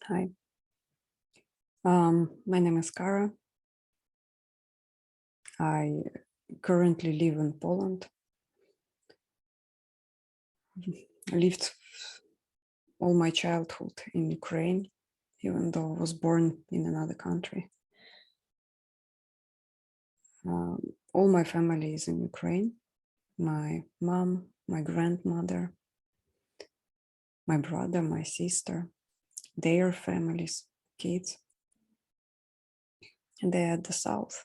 Hi. My name is Kara. I currently live in Poland. I lived all my childhood in Ukraine, even though I was born in another country. All my family is in Ukraine. My mom, my grandmother, my brother, my sister, their families, kids, and they're at the south.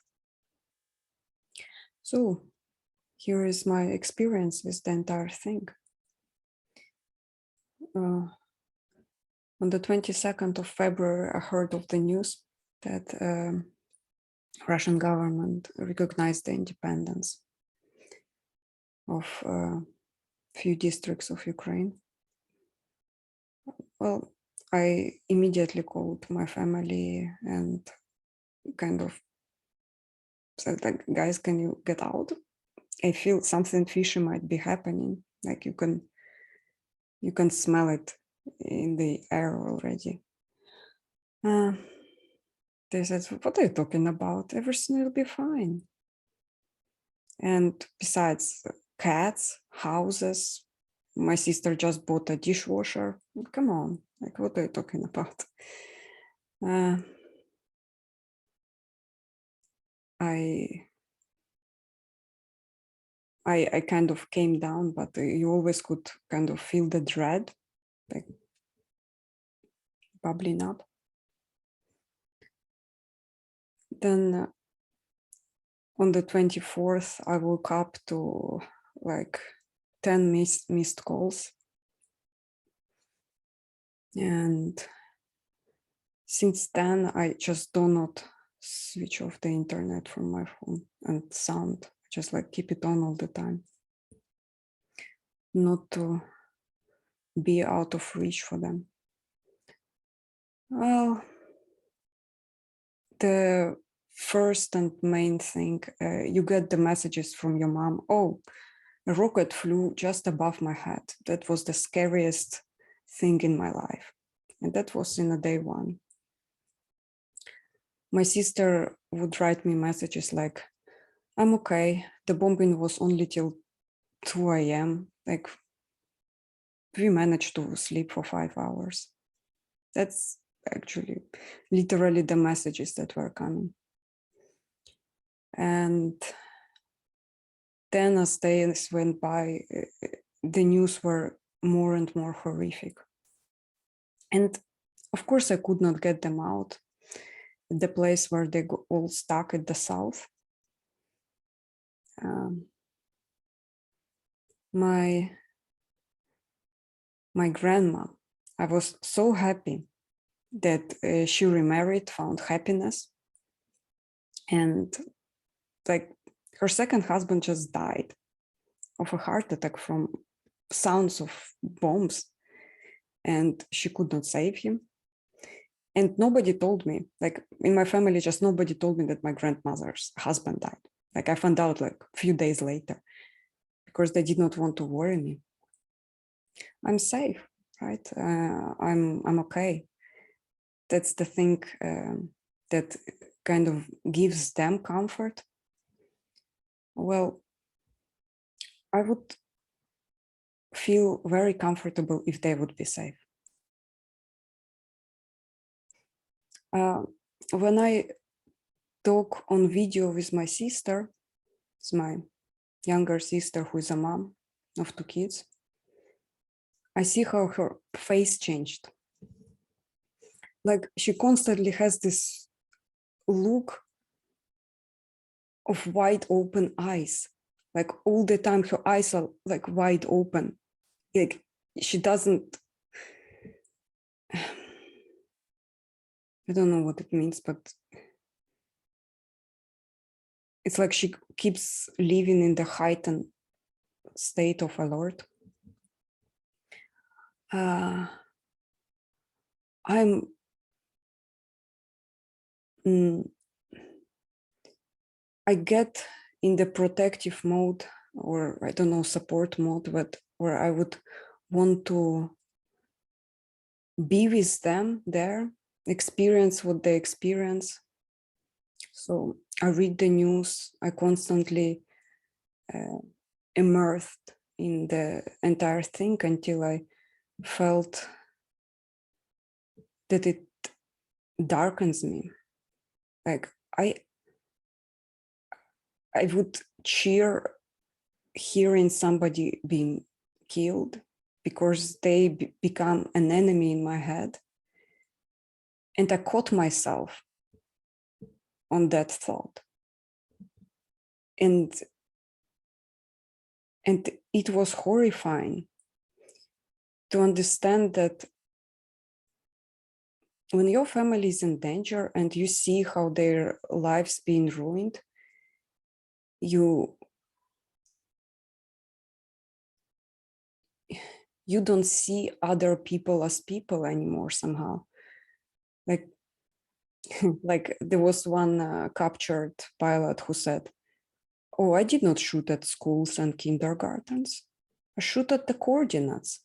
So here is my experience with the entire thing. On the 22nd of February, I heard of the news that Russian government recognized the independence of few districts of Ukraine. Well, I immediately called my family and kind of said, like, guys, can you get out? I feel something fishy might be happening. Like you can smell it in the air already. They said, what are you talking about? Everything will be fine. And besides cats, houses, my sister just bought a dishwasher. Come on, like, what are you talking about? I kind of came down, but you always could kind of feel the dread, like bubbling up. Then on the 24th, I woke up to like 10 missed calls. And since then, I just do not switch off the internet from my phone and sound, just like keep it on all the time. Not to be out of reach for them. Well, the first and main thing, you get the messages from your mom. Oh, a rocket flew just above my head. That was the scariest thing in my life. And that was in a day one. My sister would write me messages like, I'm okay. The bombing was only till 2 a.m. Like, we managed to sleep for 5 hours. That's actually literally the messages that were coming. And then as days went by, the news were more and more horrific. And of course, I could not get them out. The place where they all stuck at the south. My grandma, I was so happy that she remarried, found happiness. And like her second husband just died of a heart attack from sounds of bombs, and she could not save him. And nobody told me, like in my family, just nobody told me that my grandmother's husband died. Like I found out like a few days later because they did not want to worry me. I'm safe, right? I'm okay. That's the thing that kind of gives them comfort. Well, I would feel very comfortable if they would be safe. When I talk on video with my sister, it's my younger sister who is a mom of 2 kids, I see how her face changed. Like she constantly has this look of wide open eyes. Like all the time her eyes are like wide open. Like she doesn't, I don't know what it means, but it's like she keeps living in the heightened state of alert. I get in the protective mode, or I don't know, support mode, but where I would want to be with them there, experience what they experience. So I read the news, I constantly immersed in the entire thing until I felt that it darkens me. Like I would cheer hearing somebody being killed because they become an enemy in my head. And I caught myself on that thought. And it was horrifying to understand that when your family is in danger and you see how their lives being ruined, you don't see other people as people anymore somehow. Like, like there was one captured pilot who said, "Oh, I did not shoot at schools and kindergartens. I shoot at the coordinates."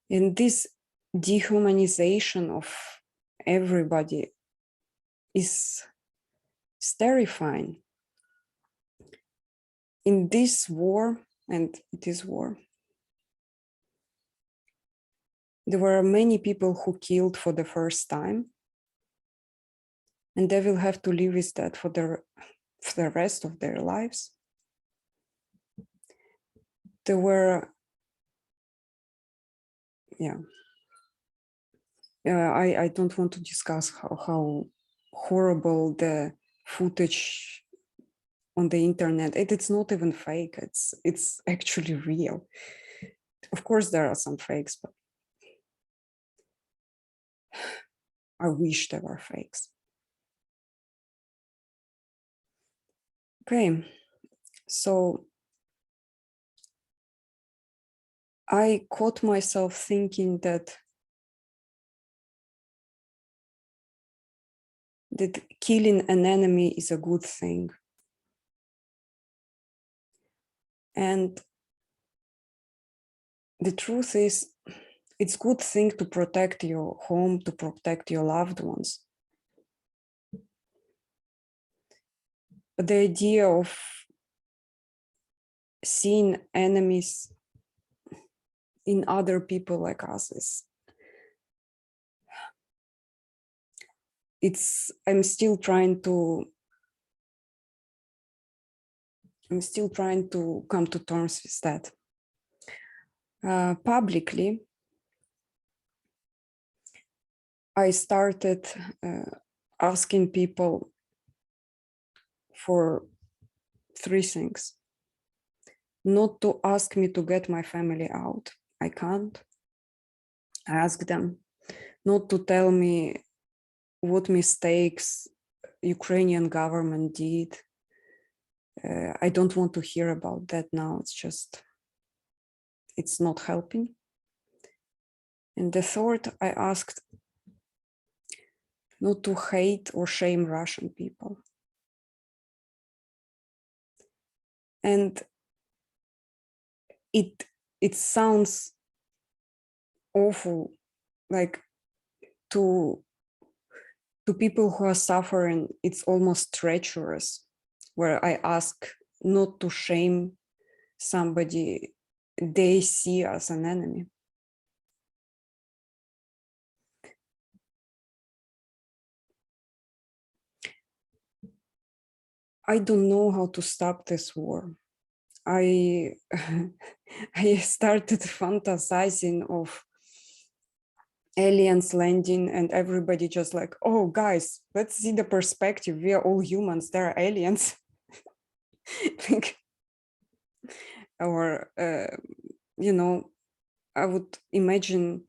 And this dehumanization of everybody is terrifying. In this war, and it is war, there were many people who killed for the first time, and they will have to live with that for the rest of their lives. There were, yeah, I don't want to discuss how horrible the footage on the internet. It's not even fake. It's actually real. Of course, there are some fakes, but I wish there were fakes. Okay, so I caught myself thinking that killing an enemy is a good thing. And the truth is, it's a good thing to protect your home, to protect your loved ones. But the idea of seeing enemies in other people like us is, I'm still trying to come to terms with that. Publicly, I started asking people for three things. Not to ask me to get my family out. I can't. I ask them not to tell me what mistakes Ukrainian government did. I don't want to hear about that now. It's not helping. And the third, I asked not to hate or shame Russian people. And it sounds awful, like to people who are suffering, it's almost treacherous, where I ask not to shame somebody they see as an enemy. I don't know how to stop this war. I started fantasizing of aliens landing and everybody just like, oh guys, let's see the perspective. We are all humans, there are aliens. Or, I would imagine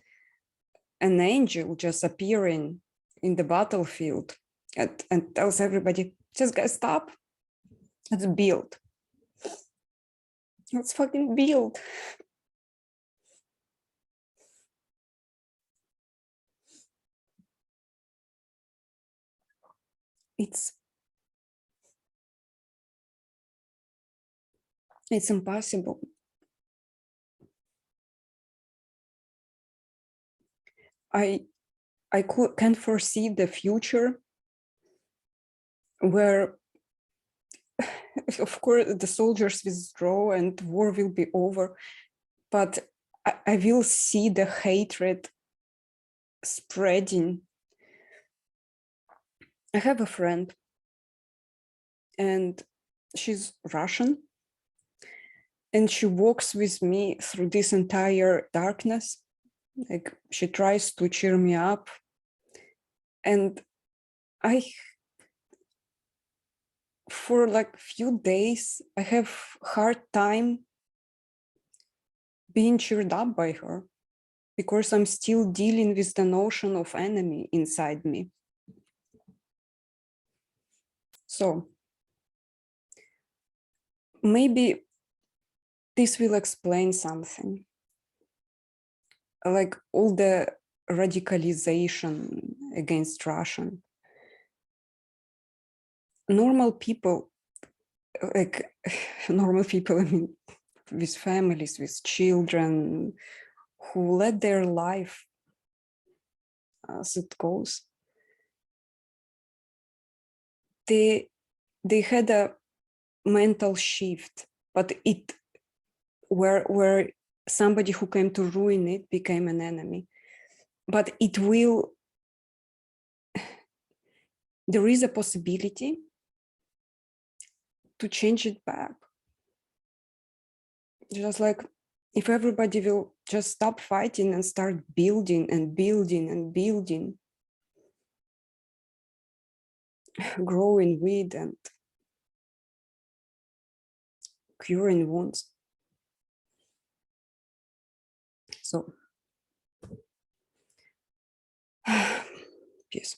an angel just appearing in the battlefield and tells everybody, just guys, stop. Let's build. Let's fucking build. It's impossible. can't foresee the future where, of course, the soldiers withdraw and war will be over, but I will see the hatred spreading. I have a friend, and she's Russian, and she walks with me through this entire darkness. Like, she tries to cheer me up, and for like few days, I have hard time being cheered up by her, because I'm still dealing with the notion of enemy inside me. So maybe this will explain something, like all the radicalization against Russian. Normal people, like normal people, I mean, with families, with children, who led their life as it goes, they had a mental shift, but it where somebody who came to ruin it became an enemy. But it will, there is a possibility to change it back. Just like if everybody will just stop fighting and start building and building and building, growing weed and curing wounds. So, peace.